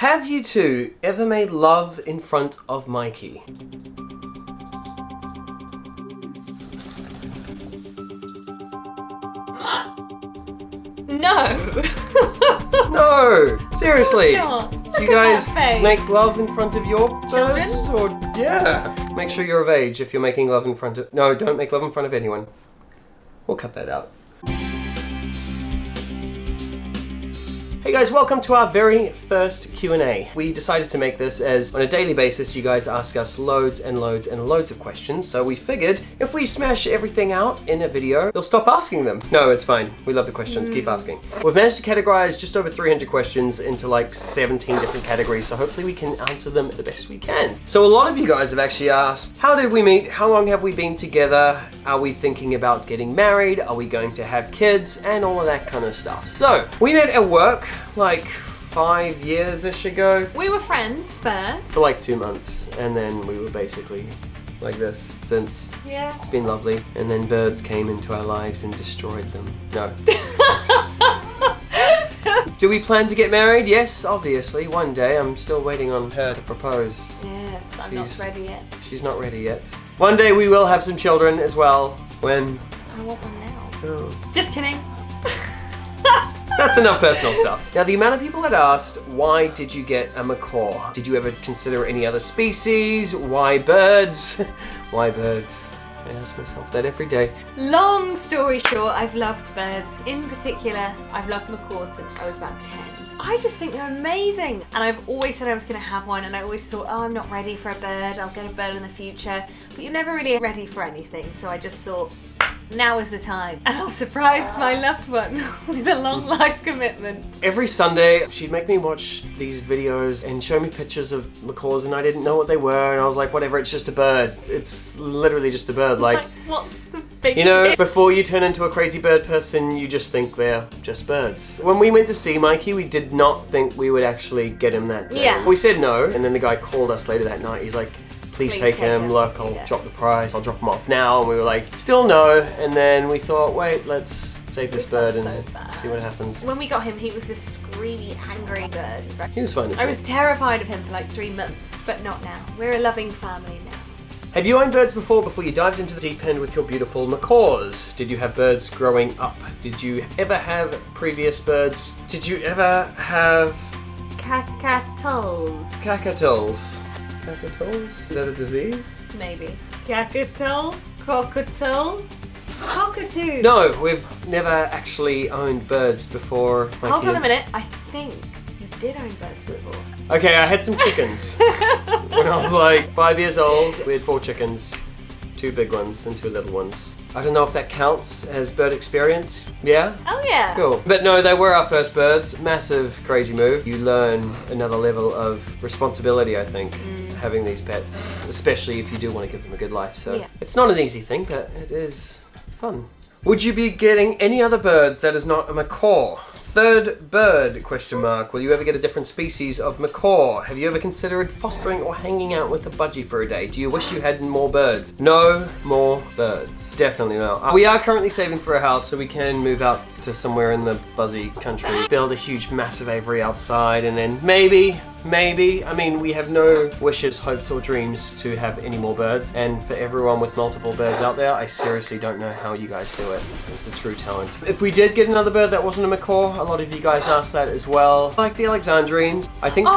Have you two ever made love in front of Mikey? No. No! Seriously! Not. Do you guys make love in front of your birds? Or yeah. Make sure you're of age if you're making love in front of... No, don't make love in front of anyone. We'll cut that out. Hey guys, welcome to our very first Q&A. We decided to make this as on a daily basis you guys ask us loads and loads and loads of questions, so we figured if we smash everything out in a video, you'll stop asking them. No, it's fine. We love the questions. Keep asking. We've managed to categorize just over 300 questions into like 17 different categories, so hopefully we can answer them the best we can. So a lot of you guys have actually asked, how did we meet? How long have we been together? Are we thinking about getting married? Are we going to have kids? And all of that kind of stuff. So we met at work like 5 years-ish ago. We were friends first. For like 2 months. And then we were basically like this since. Yeah. It's been lovely. And then birds came into our lives and destroyed them. No. Do we plan to get married? Yes, obviously. One day. I'm still waiting on her to propose. Yes, I'm not ready yet. She's not ready yet. One day we will have some children as well. When? I want one now. Oh. Just kidding. That's enough personal stuff. Now, the amount of people that asked, why did you get a macaw? Did you ever consider any other species? Why birds? Why birds? I ask myself that every day. Long story short, I've loved birds. In particular, I've loved macaws since I was about 10. I just think they're amazing. And I've always said I was going to have one, and I always thought, oh, I'm not ready for a bird. I'll get a bird in the future. But you're never really ready for anything. So I just thought, now is the time. And I'll surprise my loved one with a long life commitment. Every Sunday, she'd make me watch these videos and show me pictures of macaws, and I didn't know what they were, and I was like, whatever, it's just a bird. It's literally just a bird. Like what's the big you know, deal? before you turn into a crazy bird person, you just think they're just birds. When we went to see Mikey, we did not think we would actually get him that day. Yeah. We said no, and then the guy called us later that night. He's like, please take him. Look, I'll drop the price. I'll drop him off now. And we were like, still no. And then we thought, wait, let's save this bird and see what happens. When we got him, he was this screamy, angry bird. He was funny. I was terrified of him for like 3 months, but not now. We're a loving family now. Have you owned birds before you dived into the deep end with your beautiful macaws? Did you have birds growing up? Did you ever have previous birds? Did you ever have... Cockatoos. Cockatoos. Cockatoos? Is that a disease? Maybe. Cockatoo? Cockatoo? Cockatoo! No, we've never actually owned birds before. Hold on a minute. I think you did own birds before. Okay, I had some chickens. When I was like 5 years old, we had 4 chickens. 2 big ones and 2 little ones. I don't know if that counts as bird experience. Yeah? Oh yeah. Cool. But no, they were our first birds. Massive, crazy move. You learn another level of responsibility, I think, having these pets, especially if you do want to give them a good life. So it's not an easy thing, but it is fun. Would you be getting any other birds that is not a macaw? Third bird, question mark. Will you ever get a different species of macaw? Have you ever considered fostering or hanging out with a budgie for a day? Do you wish you had more birds? No more birds. Definitely no. We are currently saving for a house so we can move out to somewhere in the buzzy country. Build a huge, massive aviary outside, and then maybe, I mean, we have no wishes, hopes, or dreams to have any more birds. And for everyone with multiple birds out there, I seriously don't know how you guys do it. It's a true talent. If we did get another bird that wasn't a macaw, a lot of you guys asked that as well. Like the Alexandrines. I think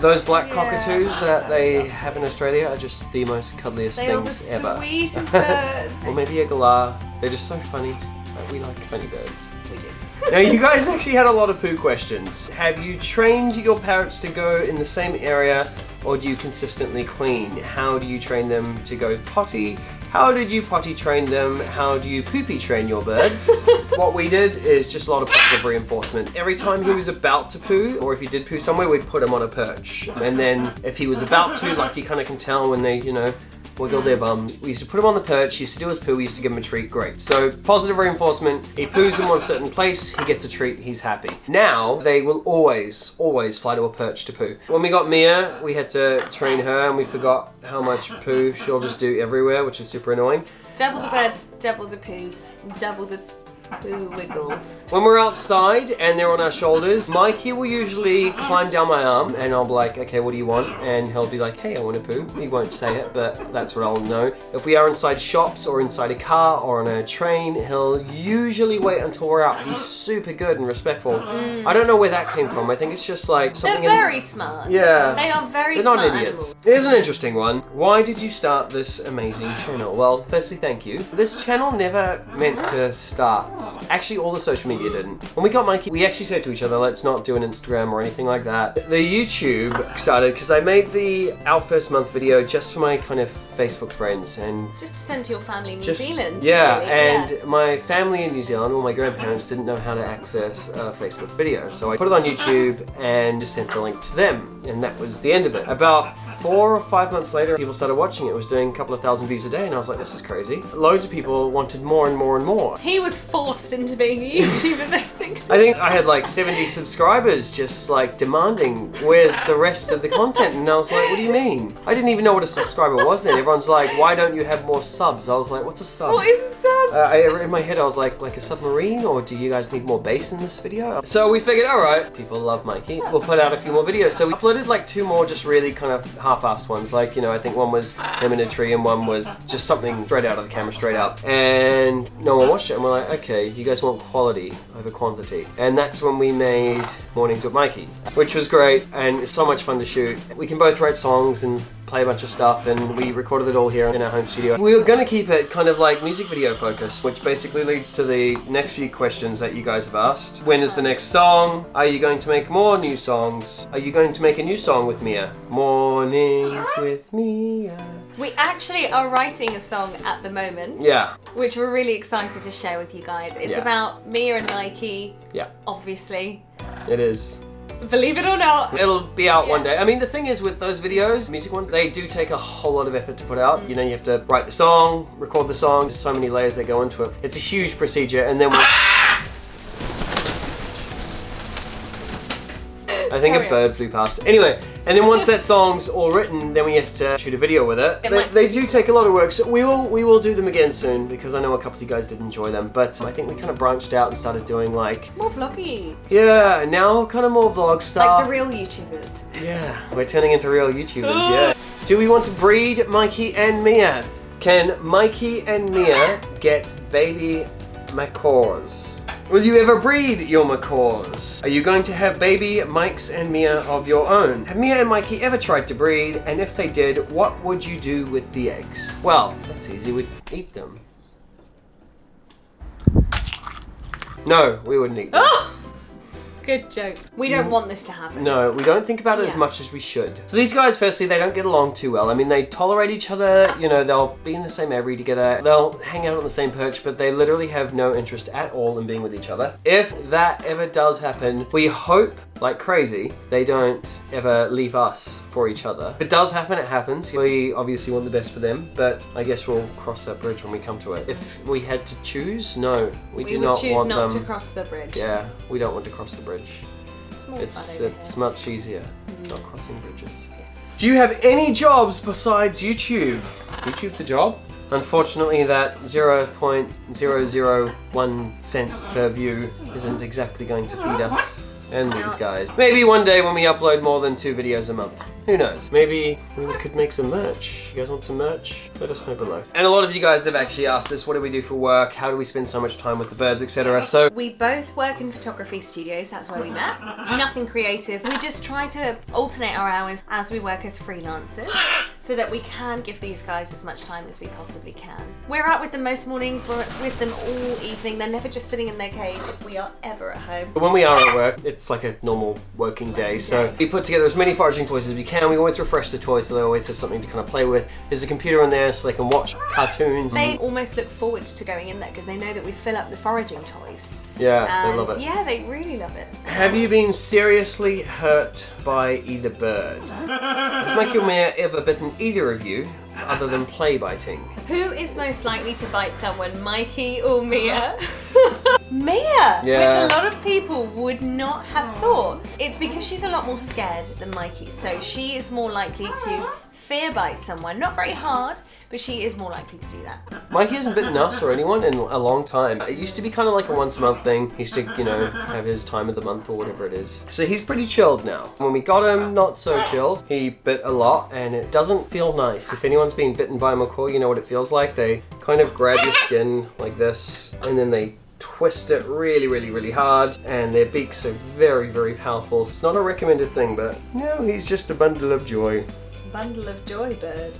those black cockatoos that they have in Australia are just the most cuddliest things ever. They are the sweetest birds. Or maybe a galah. They're just so funny. Like, we like funny birds. We do. Now, you guys actually had a lot of poo questions. Have you trained your parrots to go in the same area, or do you consistently clean? How do you train them to go potty? How did you potty train them? How do you poopy train your birds? What we did is just a lot of positive reinforcement. Every time he was about to poo, or if he did poo somewhere, we'd put him on a perch. And then if he was about to, like you kind of can tell when they, you know, wiggle their bums. We used to put him on the perch, he used to do his poo, we used to give him a treat, great. So positive reinforcement, he poos in one certain place, he gets a treat, he's happy. Now, they will always fly to a perch to poo. When we got Mia, we had to train her and we forgot how much poo she'll just do everywhere, which is super annoying. Double the birds, double the poos, double the Who wiggles? When we're outside and they're on our shoulders, Mikey will usually climb down my arm and I'll be like, okay, what do you want? And he'll be like, hey, I want to poo. He won't say it, but that's what I'll know. If we are inside shops or inside a car or on a train, he'll usually wait until we're out. He's super good and respectful. I don't know where that came from. I think it's just like something. They're very smart. Yeah. They are very They're smart. not idiots. Animals. Here's an interesting one. Why did you start this amazing channel? Well, firstly, thank you. This channel never meant to start. Actually, all the social media didn't. When we got Mikey, we actually said to each other, let's not do an Instagram or anything like that. The YouTube started because I made the Our First Month video just for my kind of Facebook friends and just to send to your family in New Zealand. Yeah, really. and my family in New Zealand, all my grandparents didn't know how to access a Facebook video. So I put it on YouTube and just sent a link to them. And that was the end of it. About 4 or 5 months later, people started watching it. It was doing a couple of thousand views a day and I was like, this is crazy. Loads of people wanted more and more and more. He was forced into being a YouTuber, basically. I think I had like 70 subscribers just like demanding, where's the rest of the content? And I was like, what do you mean? I didn't even know what a subscriber was then. Everyone's like, why don't you have more subs? I was like, what's a sub? What is a sub? In my head I was like a submarine, or do you guys need more bass in this video? So we figured, alright, people love Mikey, we'll put out a few more videos. So we uploaded like 2 more just really kind of half-assed ones. Like, you know, I think one was him in a tree and one was just something straight out of the camera, straight up. And no one watched it and we're like, okay, you guys want quality over quantity. And that's when we made Mornings with Mikey, which was great and it's so much fun to shoot. We can both write songs and play a bunch of stuff, and we recorded it all here in our home studio. We were going to keep it kind of like music video focused, which basically leads to the next few questions that you guys have asked. When is the next song? Are you going to make more new songs? Are you going to make a new song with Mia? Mornings with Mia. We actually are writing a song at the moment. Yeah. Which we're really excited to share with you guys. It's about Mia and Mikey. Yeah. Obviously. It is. Believe it or not. It'll be out one day. I mean, the thing is with those videos, music ones, they do take a whole lot of effort to put out. You know, you have to write the song, record the song, there's so many layers that go into it. It's a huge procedure, and then I think a bird flew past. Anyway, and then once that song's all written, then we have to shoot a video with it. They do take a lot of work, so we will do them again soon, because I know a couple of you guys did enjoy them, but I think we kind of branched out and started doing like more vloggy. Yeah, now kind of more vlog stuff. Like the real YouTubers. Yeah, we're turning into real YouTubers, yeah. Do we want to breed Mikey and Mia? Can Mikey and Mia get baby Macaws? Will you ever breed your Macaws? Are you going to have baby Mikes and Mia of your own? Have Mia and Mikey ever tried to breed? And if they did, what would you do with the eggs? Well, that's easy, we'd eat them. No, we wouldn't eat them. Good joke. We don't want this to happen. No, we don't think about it as much as we should. So these guys, firstly, they don't get along too well. I mean, they tolerate each other, you know, they'll be in the same aviary together, they'll hang out on the same perch, but they literally have no interest at all in being with each other. If that ever does happen, we hope, like crazy, they don't ever leave us for each other. If it does happen, it happens. We obviously want the best for them, but I guess we'll cross that bridge when we come to it. If we had to choose, no, we do not want them. We would choose not to cross the bridge. Yeah, we don't want to cross the bridge. It's more It's much easier not crossing bridges. Do you have any jobs besides YouTube? YouTube's a job? Unfortunately, that 0.001 cents per view isn't exactly going to feed us and these guys. Maybe one day when we upload more than 2 videos a month. Who knows? Maybe we could make some merch. You guys want some merch? Let us know below. And a lot of you guys have actually asked us, what do we do for work? How do we spend so much time with the birds, etc. So we both work in photography studios. That's where we met. Nothing creative. We just try to alternate our hours as we work as freelancers so that we can give these guys as much time as we possibly can. We're out with them most mornings. We're with them all evening. They're never just sitting in their cage if we are ever at home. But when we are at work, it's like a normal working day. So we put together as many foraging toys as we can. We always refresh the toys so they always have something to kind of play with. There's a computer in there so they can watch cartoons. They almost look forward to going in there because they know that we fill up the foraging toys. Yeah, they love it. Yeah, they really love it. Have you been seriously hurt by either bird? Has Mikey or Mia ever bitten either of you other than play biting? Who is most likely to bite someone, Mikey or Mia? Mia! Yeah. Which a lot of people would not have thought. It's because she's a lot more scared than Mikey, so she is more likely to fear bite someone. Not very hard, but she is more likely to do that. Mikey hasn't bitten us or anyone in a long time. It used to be kind of like a once a month thing. He used to, you know, have his time of the month or whatever it is. So he's pretty chilled now. When we got him, not so chilled. He bit a lot and it doesn't feel nice. If anyone's been bitten by a macaw, you know what it feels like. They kind of grab your skin like this and then they twist it really, really, really hard, and their beaks are very, very powerful. It's not a recommended thing, but no, he's just a bundle of joy. Bundle of joy, bird.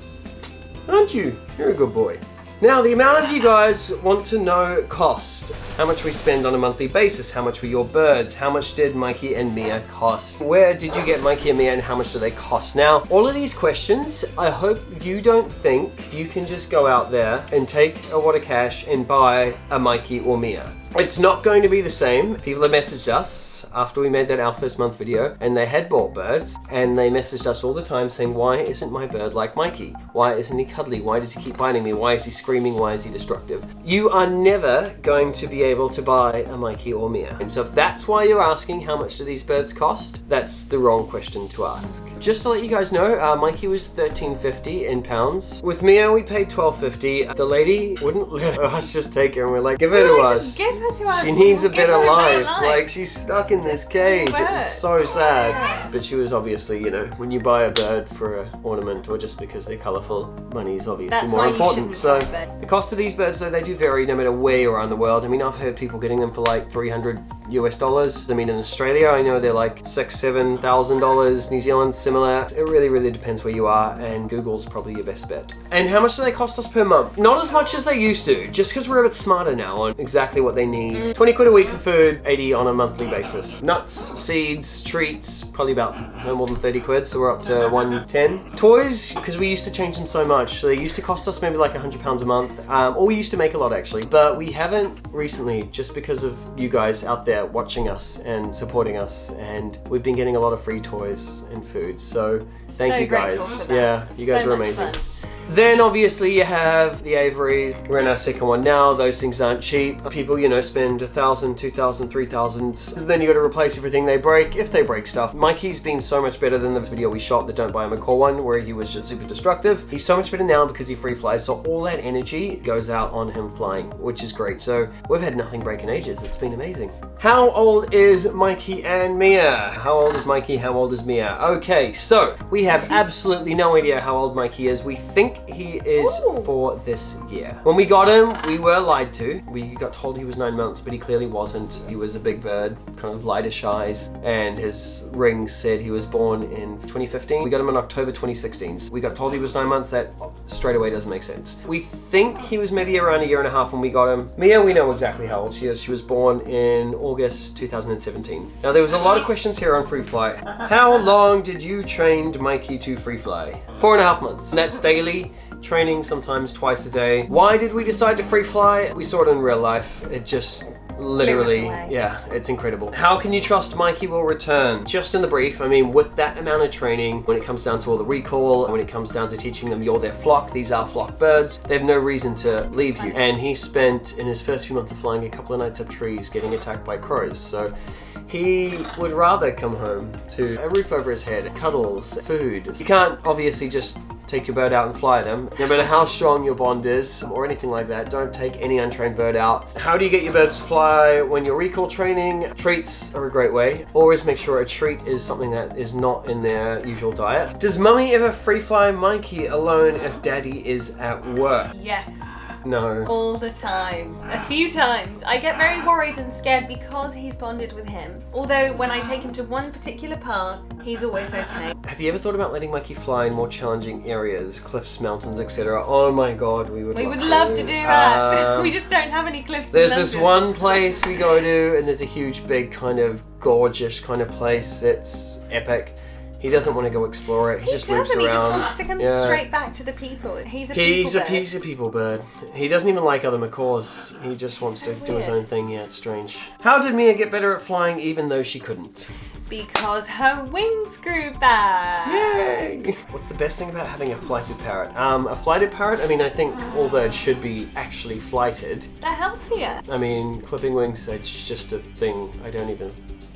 Aren't you? You're a good boy. Now, the amount of you guys want to know cost. How much we spend on a monthly basis. How much were your birds? How much did Mikey and Mia cost? Where did you get Mikey and Mia and how much do they cost? Now, all of these questions, I hope you don't think you can just go out there and take a wad of cash and buy a Mikey or Mia. It's not going to be the same. People have messaged us after we made that Our First Month video and they had bought birds and they messaged us all the time saying, why isn't my bird like Mikey? Why isn't he cuddly? Why does he keep biting me? Why is he screaming? Why is he destructive? You are never going to be able to buy a Mikey or Mia. And so if that's why you're asking how much do these birds cost, that's the wrong question to ask. Just to let you guys know, Mikey was $13.50 in pounds. With Mia, we paid $12.50. The lady wouldn't let us just take her and we're like, give her to us. Just give her to us. She needs a better life. life. Like, she's stuck in this cage. It was so sad. Yeah. But she was obviously, you know, when you buy a bird for an ornament or just because they're colourful, money is obviously That's more why you important. shouldn't So buy a bird. the cost of these birds, though, they do vary no matter where you are around the world. I mean, I've heard people getting them for like $300 US. I mean, in Australia, I know they're like $6,000-$7,000. New Zealand, similar. It really, really depends where you are, and Google's probably your best bet. And how much do they cost us per month? Not as much as they used to, just because we're a bit smarter now on exactly what they need. 20 quid a week for food, 80 on a monthly basis. Nuts, seeds, treats, probably about no more than 30 quid, so we're up to 110. Toys, because we used to change them so much, so they used to cost us maybe like £100 a month, or we used to make a lot actually, but we haven't recently, just because of you guys out there watching us and supporting us, and we've been getting a lot of free toys and food, so thank you guys. Yeah, you guys are amazing. Then obviously you have the aviaries. We're in our second one now. Those things aren't cheap. People, you know, spend $1,000, $2,000, $3,000. Then you got to replace everything they break, if they break stuff. Mikey's been so much better than the video we shot, the Don't Buy a Macaw one, where he was just super destructive. He's so much better now because he free flies, so all that energy goes out on him flying, which is great. So we've had nothing break in ages. It's been amazing. How old is Mikey and Mia? How old is Mikey? How old is Mia? Okay, so we have absolutely no idea how old Mikey is. We think he is 4 this year. When we got him, we were lied to. We got told he was 9 months, but he clearly wasn't. He was a big bird, kind of lightish eyes, and his ring said he was born in 2015. We got him in October 2016. We got told he was 9 months. That straight away doesn't make sense. We think he was maybe around 1.5 years when we got him. Mia, we know exactly how old she is. She was born in August 2017. Now, there was a lot of questions here on free fly. How long did you train Mikey to free fly? 4.5 months. And that's daily training, sometimes twice a day. Why did we decide to free fly? We saw it in real life. It just literally, yeah, it's incredible. How can you trust Mikey will return? Just in the brief, I mean, with that amount of training, when it comes down to all the recall, when it comes down to teaching them you're their flock, these are flock birds, they have no reason to leave you. And he spent, in his first few months of flying, a couple of nights up trees getting attacked by crows. So he would rather come home to a roof over his head, cuddles, food. You can't obviously just take your bird out and fly them. No matter how strong your bond is or anything like that, don't take any untrained bird out. How do you get your birds to fly when you're recall training? Treats are a great way. Always make sure a treat is something that is not in their usual diet. Does mummy ever free fly Mikey alone if daddy is at work? Yes. No. All the time. A few times. I get very worried and scared because he's bonded with him. Although when I take him to one particular park, he's always okay. Have you ever thought about letting Mikey fly in more challenging areas, cliffs, mountains, etc.? Oh my god, we would love to do that. We just don't have any cliffs. There's this one place we go to, and there's a huge, big, kind of gorgeous kind of place. It's epic. He doesn't want to go explore it. He just loops around. He just wants to come straight back to the people. He's a piece of people bird. He doesn't even like other macaws. He just wants to do his own thing. Yeah, it's strange. How did Mia get better at flying even though she couldn't? Because her wings grew back. Yay! What's the best thing about having a flighted parrot? A flighted parrot, I mean, I think all birds should be actually flighted. They're healthier. I mean, clipping wings, it's just a thing. I don't even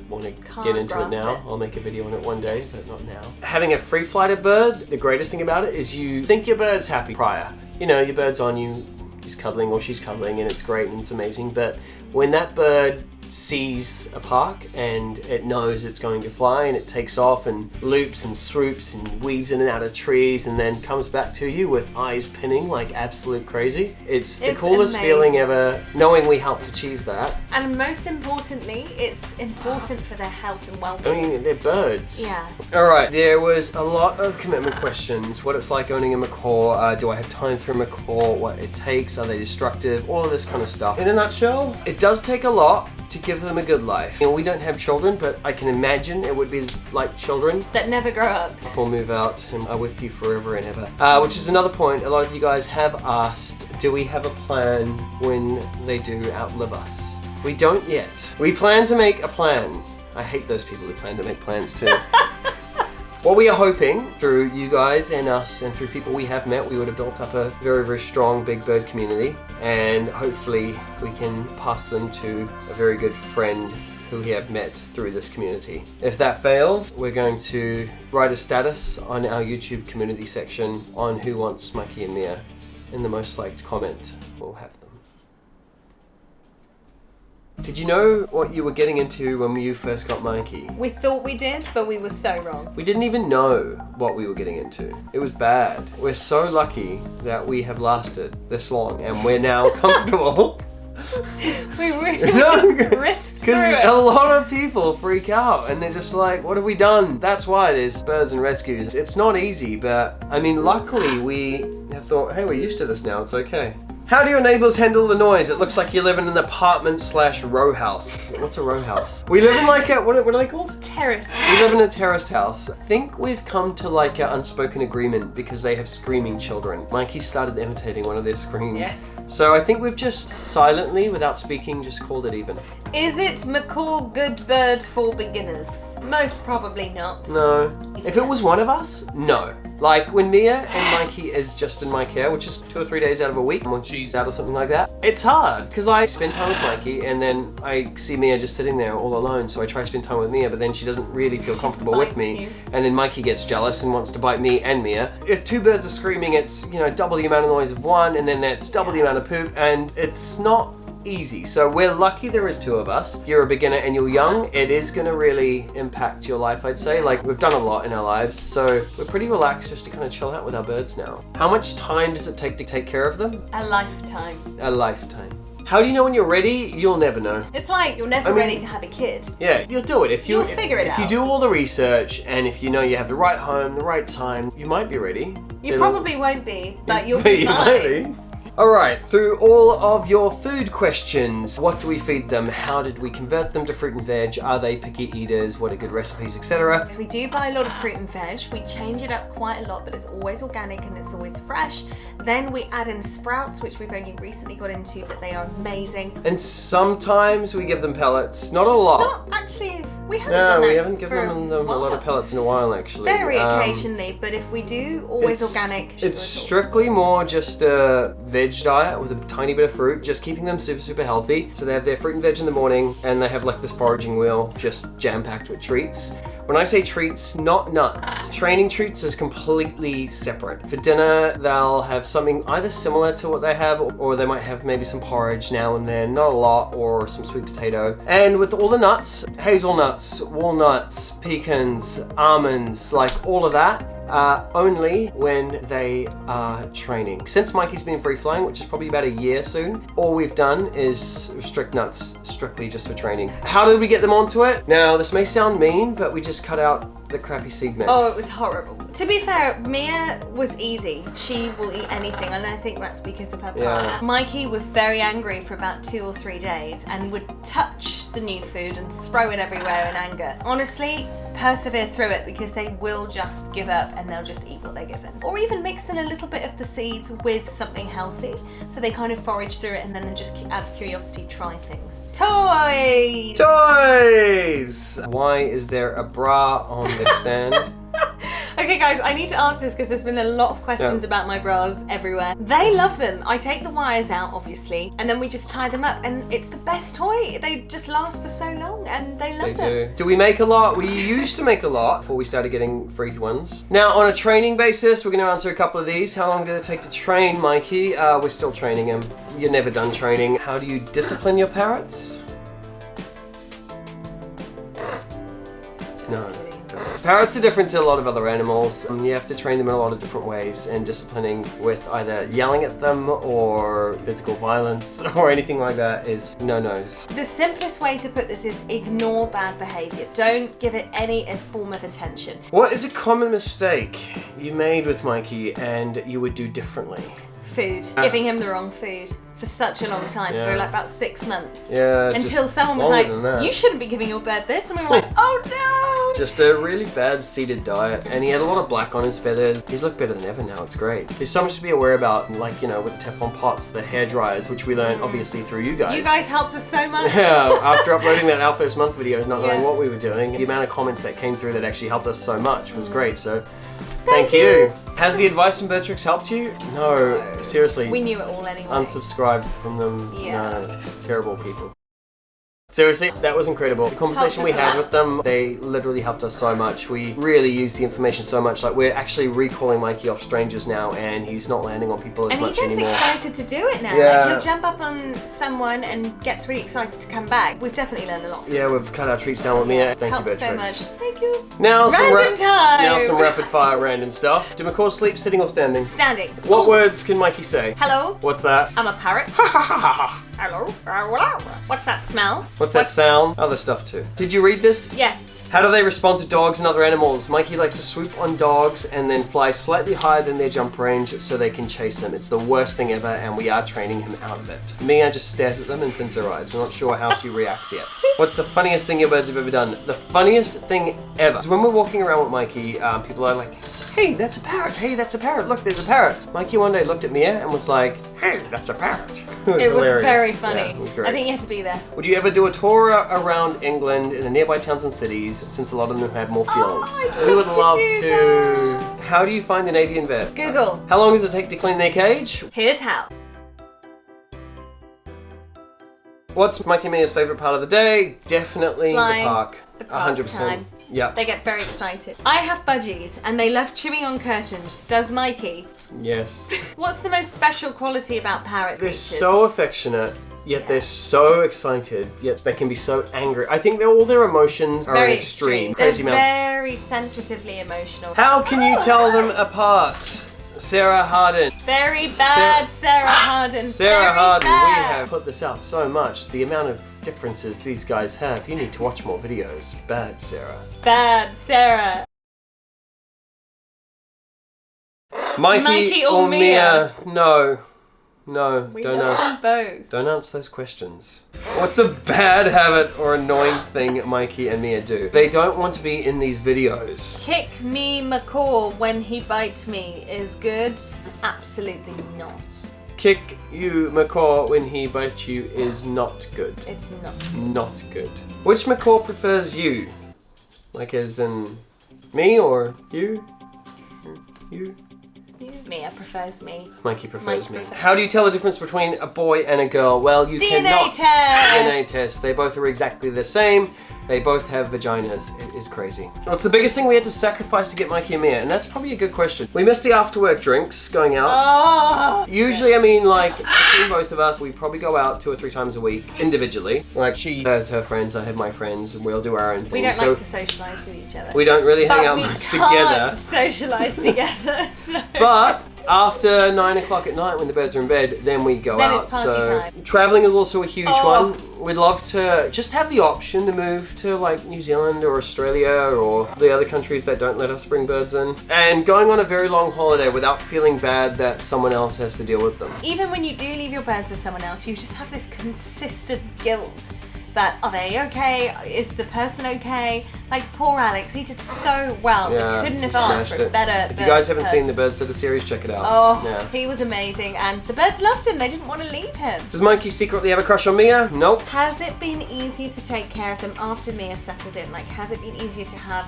want to Can't get into it grasp now. it. I'll make a video on it one day, but not now. Having a free-flighted bird, the greatest thing about it is you think your bird's happy prior. You know, your bird's on you, he's cuddling or she's cuddling, and it's great and it's amazing, but when that bird sees a park and it knows it's going to fly and it takes off and loops and swoops and weaves in and out of trees and then comes back to you with eyes pinning like absolute crazy. It's the coolest feeling ever, knowing we helped achieve that. And most importantly, it's important for their health and well-being. I mean, they're birds. Yeah. Alright, there was a lot of commitment questions. What it's like owning a macaw, do I have time for a macaw, what it takes, are they destructive, all of this kind of stuff. In a nutshell, it does take a lot to give them a good life. You know, we don't have children, but I can imagine it would be like children that never grow up. Or move out and are with you forever and ever. Which is another point. A lot of you guys have asked, do we have a plan when they do outlive us? We don't yet. We plan to make a plan. I hate those people who plan to make plans too. What we are hoping, through you guys and us and through people we have met, we would have built up a very, very strong big bird community, and hopefully we can pass them to a very good friend who we have met through this community. If that fails, we're going to write a status on our YouTube community section on who wants Mikey and Mia, and the most liked comment will have them. Did you know what you were getting into when you first got Mikey? We thought we did, but we were so wrong. We didn't even know what we were getting into. It was bad. We're so lucky that we have lasted this long and we're now comfortable. We really just risked through it. Because a lot of people freak out and they're just like, what have we done? That's why there's birds and rescues. It's not easy, but I mean, luckily we have thought, hey, we're used to this now, it's okay. How do your neighbors handle the noise? It looks like you live in an apartment/row house. What's a row house? We live in like a, what are they called? Terrace. We live in a terraced house. I think we've come to like an unspoken agreement because they have screaming children. Mikey started imitating one of their screams. Yes. So I think we've just silently, without speaking, just called it even. Is it Macaw good bird for beginners? Most probably not. No. If it was one of us, no. Like when Mia and Mikey is just in my care, which is 2 or 3 days out of a week when she's out or something like that, it's hard because I spend time with Mikey and then I see Mia just sitting there all alone, so I try to spend time with Mia, but then she doesn't really feel comfortable with me, and then Mikey gets jealous and wants to bite me and Mia. If two birds are screaming, it's, you know, double the amount of noise of one, and then that's double the amount of poop, and it's not easy. So we're lucky there is 2 of us. If you're a beginner and you're young, it is going to really impact your life, I'd say. Like, we've done a lot in our lives, so we're pretty relaxed just to kind of chill out with our birds now. How much time does it take to take care of them? A lifetime. A lifetime. How do you know when you're ready? You'll never know. It's like you're never ready to have a kid. Yeah, you'll do it. You'll figure it out. If you do all the research and if you know you have the right home, the right time, you might be ready. You probably won't be, but you'll be fine. Might be. Alright, through all of your food questions, what do we feed them? How did we convert them to fruit and veg? Are they picky eaters? What are good recipes, etc.? So we do buy a lot of fruit and veg. We change it up quite a lot, but it's always organic and it's always fresh. Then we add in sprouts, which we've only recently got into, but they are amazing. And sometimes we give them pellets. Not a lot. Not actually, we haven't done that. No, we haven't given them a lot of pellets in a while, actually. Very occasionally, but if we do, always organic. It's strictly more just a veg diet with a tiny bit of fruit, just keeping them super, super healthy. So they have their fruit and veg in the morning, and they have like this foraging wheel just jam-packed with treats. When I say treats, not nuts. Training treats is completely separate. For dinner, they'll have something either similar to what they have, or they might have maybe some porridge now and then, not a lot, or some sweet potato. And with all the nuts, hazelnuts, walnuts, pecans, almonds, like all of that, only when they are training. Since Mikey's been free flying, which is probably about a year soon, all we've done is restrict nuts strictly just for training. How did we get them onto it? Now, this may sound mean, but we just cut out the crappy seed mix. Oh, it was horrible. To be fair, Mia was easy. She will eat anything, and I think that's because of her past. Mikey was very angry for about 2 or 3 days and would touch the new food and throw it everywhere in anger. Honestly, persevere through it because they will just give up and they'll just eat what they're given. Or even mix in a little bit of the seeds with something healthy so they kind of forage through it and then just out of curiosity try things. Toys! Toys! Why is there a bra on the stand? Okay guys, I need to answer this because there's been a lot of questions about my bras everywhere. They love them. I take the wires out, obviously, and then we just tie them up, and it's the best toy. They just last for so long, and they love them. Do we make a lot? We used to make a lot before we started getting free ones. Now, on a training basis, we're going to answer a couple of these. How long did it take to train Mikey? We're still training him. You're never done training. How do you discipline your parrots? No. Parrots are different to a lot of other animals. You have to train them in a lot of different ways, and disciplining with either yelling at them or physical violence or anything like that is no-nos. The simplest way to put this is ignore bad behaviour. Don't give it any form of attention. What is a common mistake you made with Mikey and you would do differently? Food. Giving him the wrong food for such a long time, for like about 6 months. Yeah. Until someone was like, you shouldn't be giving your bird this, and we were like, oh no! Just a really bad seeded diet, and he had a lot of black on his feathers. He's looked better than ever now, it's great. There's so much to be aware about, like, you know, with the Teflon pots, the hair dryers, which we learned obviously through you guys. You guys helped us so much. Yeah, after uploading that Our First Month video, not knowing what we were doing, the amount of comments that came through that actually helped us so much was great, so thank you. Has the advice from Bird Tricks helped you? No, seriously. We knew it all anyway. Unsubscribe from them. Yeah. No, terrible people. Seriously, that was incredible. The conversation we had with them, they literally helped us so much. We really used the information so much. Like, we're actually recalling Mikey off strangers now, and he's not landing on people as much anymore. And he gets excited to do it now. Yeah. Like, he'll jump up on someone and gets really excited to come back. We've definitely learned a lot from Yeah, we've cut our treats down with Mia. Thank you, Bird so Tricks. much. Thank you. Now Random time. Now some rapid fire random stuff. Do macaws sleep sitting or standing? Standing. What words can Mikey say? Hello. What's that? I'm a parrot. Hello. What's that smell? What's that sound? Other stuff too. Did you read this? Yes. How do they respond to dogs and other animals? Mikey likes to swoop on dogs and then fly slightly higher than their jump range so they can chase them. It's the worst thing ever, and we are training him out of it. Mia just stares at them and pins her eyes. We're not sure how she reacts yet. What's the funniest thing your birds have ever done? The funniest thing ever is when we're walking around with Mikey, people are like, hey, that's a parrot. Hey, that's a parrot. Look, there's a parrot. Mikey one day looked at Mia and was like, hey, that's a parrot. It was very funny. Yeah, it was great. I think you have to be there. Would you ever do a tour around England in the nearby towns and cities, since a lot of them have more fields? We would love to. How do you find an avian vet? Google. How long does it take to clean their cage? Here's how. What's Mikey and Mia's favourite part of the day? Definitely Flying. the park. The park 100%. time. Yep. They get very excited. I have budgies and they love chewing on curtains. Does Mikey? Yes. What's the most special quality about parrot They're creatures? so affectionate, yet they're so excited, yet they can be so angry. I think all their emotions are very extreme. They're Crazy amounts. very sensitively emotional. How can you tell them apart? Sarah Harden. Very bad, Sarah Harden. Sarah Very Harden, we bad. have put this out so much. The amount of differences these guys have. You need to watch more videos. Bad, Sarah. Bad, Sarah. Mikey or Mia? No. No, We don't love ask. them both. Don't answer those questions. What's a bad habit or annoying thing Mikey and Mia do? They don't want to be in these videos. Kick me Macaw when he bites me is good? Absolutely not. Kick you Macaw when he bites you is not good. It's not. Not good. Which Macaw prefers you? Like as in me or you? You? Mia prefers me. Mikey prefers Mike me. prefers- How do you tell the difference between a boy and a girl? Well, you DNA cannot. test! DNA test. They both are exactly the same. They both have vaginas. It is crazy. What's the biggest thing we had to sacrifice to get Mikey and Mia? And that's probably a good question. We missed the after-work drinks going out. Oh! Usually, I mean, like, between both of us, we probably go out 2 or 3 times a week individually. Like, she has her friends, I have my friends, and we'll do our own thing. We don't like to socialise with each other. We don't really hang out we much can't together. socialise together. So. But after 9 o'clock at night when the birds are in bed, then we go Then out. it's party time. Traveling is also a huge Oh. one. We'd love to just have the option to move to like New Zealand or Australia or the other countries that don't let us bring birds in. And going on a very long holiday without feeling bad that someone else has to deal with them. Even when you do leave your birds with someone else, you just have this consistent guilt that, are they okay? Is the person okay? Like, poor Alex, he did so well. Yeah, We couldn't he have asked smashed for a it. better If you guys haven't person. seen the Bird Sitter series, check it out. Oh, Yeah. he was amazing, and the birds loved him. They didn't want to leave him. Does Mikey secretly have a crush on Mia? Nope. Has it been easier to take care of them after Mia settled in? Like, has it been easier to have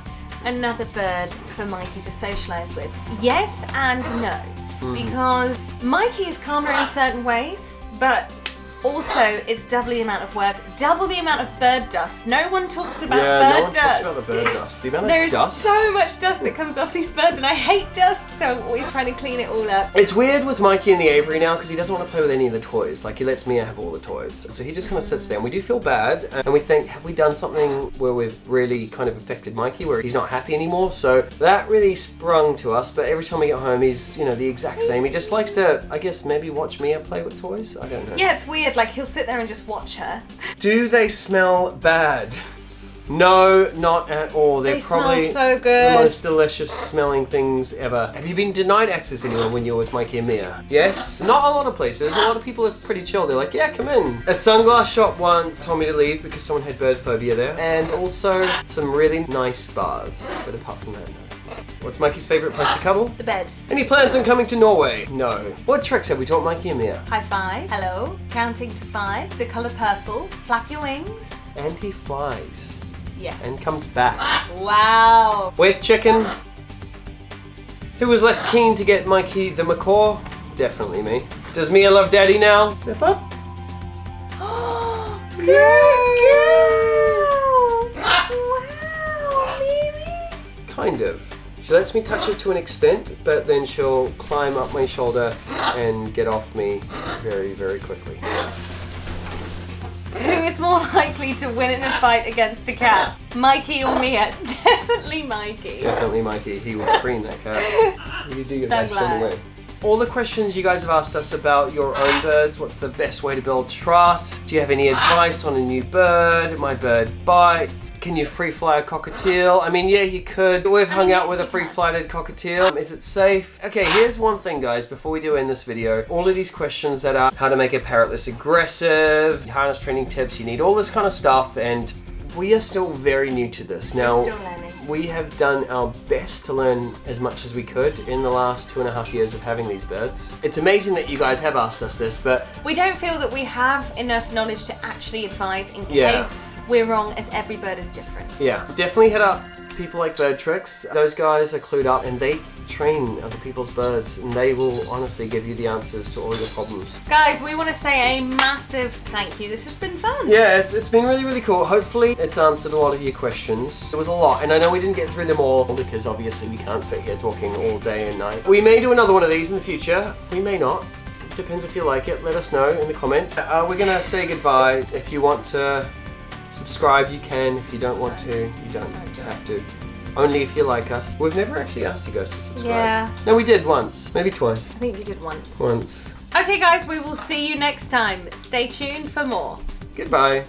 another bird for Mikey to socialise with? Yes and no. Because Mikey is calmer in certain ways, but also it's double the amount of work, double the amount of bird dust. No one talks about bird dust. Talks about the bird dust. The amount of There's dust. so much dust that comes off these birds, and I hate dust, so I'm always trying to clean it all up. It's weird with Mikey in the aviary now because he doesn't want to play with any of the toys. Like, he lets Mia have all the toys. So he just kind of sits there, and we do feel bad, and we think, have we done something where we've really kind of affected Mikey, where he's not happy anymore? So that really sprung to us, but every time we get home, he's, you know, the exact same. He just likes to, I guess, maybe watch Mia play with toys? I don't know. Yeah, it's weird. Like, he'll sit there and just watch her. Do they smell bad? No, not at all. They're They probably smell so good. the most delicious smelling things ever. Have you been denied access anywhere when you're with Mikey and Mia? Yes? Not a lot of places. A lot of people are pretty chill. They're like, yeah, come in. A sunglass shop once told me to leave because someone had bird phobia there. And also some really nice spas. But apart from that, no. What's Mikey's favourite place to cuddle? The bed. Any plans on coming to Norway? No. What tricks have we taught Mikey and Mia? High five. Hello. Counting to 5. The colour purple. Flap your wings. And he flies. Yes. And comes back. Wow. Wet chicken. Who was less keen to get Mikey the Macaw? Definitely me. Does Mia love Daddy now? Step up. Good girl. Wow, Mimi. Kind of. She lets me touch it to an extent, but then she'll climb up my shoulder and get off me very, very quickly. Who is more likely to win in a fight against a cat? Mikey or Mia? Definitely Mikey. Definitely Mikey. He will preen that cat. You do your Thug best life. anyway. All the questions you guys have asked us about your own birds. What's the best way to build trust? Do you have any advice on a new bird? My bird bites. Can you free fly a cockatiel? I mean, yeah, you could. We've hung out yes, with a you free can. flighted cockatiel. Is it safe? Okay, here's one thing, guys, before we do end this video. All of these questions that are how to make a parrot less aggressive, harness training tips, you need all this kind of stuff, and we are still very new to this. Now, We're still learning. we have done our best to learn as much as we could in the last 2.5 years of having these birds. It's amazing that you guys have asked us this, but We don't feel that we have enough knowledge to actually advise in Yeah. case we're wrong, as every bird is different. yeah, definitely hit up people like Bird Tricks. Those guys are clued up and they train other people's birds, and they will honestly give you the answers to all your problems. Guys, we want to say a massive thank you. This has been fun. Yeah, it's been really, really cool. Hopefully it's answered a lot of your questions. There was a lot, and I know we didn't get through them all because obviously we can't sit here talking all day and night. We may do another one of these in the future. We may not. Depends if you like it. Let us know in the comments. We're gonna say goodbye. If you want to subscribe, you can. If you don't want to, you don't have to. Only if you like us. We've never actually asked you guys to subscribe. Yeah. No, we did once. Maybe twice. I think you did once. Once. Okay, guys, we will see you next time. Stay tuned for more. Goodbye.